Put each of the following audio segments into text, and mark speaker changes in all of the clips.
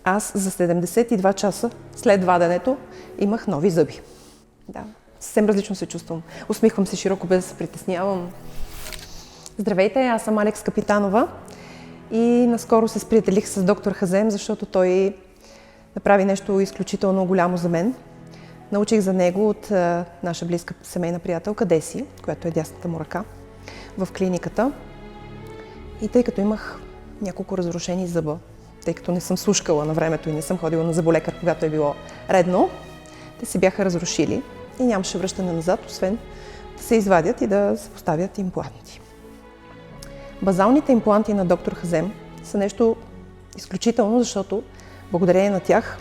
Speaker 1: аз за 72 часа след ваденето имах нови зъби. Да, съвсем различно се чувствам. Усмихвам се широко, без да се притеснявам. Здравейте, аз съм Алекс Капитанова и наскоро се сприятелих с доктор Хазем, защото той направи нещо изключително голямо за мен. Научих за него от наша близка семейна приятелка Деси, която е дясната му ръка, в клиниката. И тъй като имах няколко разрушени зъба, тъй като не съм слушкала на времето и не съм ходила на зъболекар, когато е било редно, те се бяха разрушили и нямаше връщане назад, освен да се извадят и да се поставят импланти. Базалните импланти на доктор Хазем са нещо изключително, защото благодарение на тях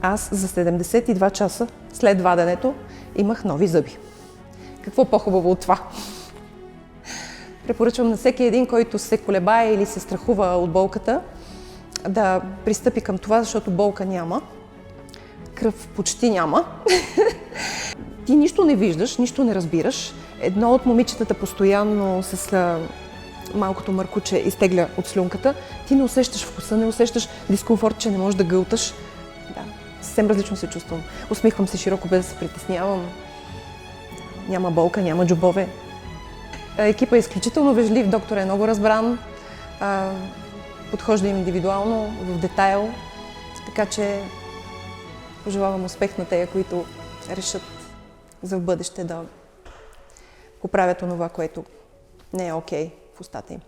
Speaker 1: аз за 72 часа след ваденето имах нови зъби. Какво по-хубаво от това? Препоръчвам на всеки един, който се колебае или се страхува от болката, да пристъпи към това, защото болка няма, кръв почти няма. Ти нищо не виждаш, нищо не разбираш. Едно от момичетата постоянно с малкото мъркуче изтегля от слюнката. Ти не усещаш вкуса, не усещаш дискомфорт, че не можеш да гълташ. Да, съвсем различно се чувствам. Усмихвам се широко, без да се притеснявам. Няма болка, няма джобове. Екипът е изключително вежлив, доктор е много разбран. Подхожда им индивидуално, в детайл. Така че пожелавам успех на тея, които решат за в бъдеще да поправят онова, което не е окей в устата им.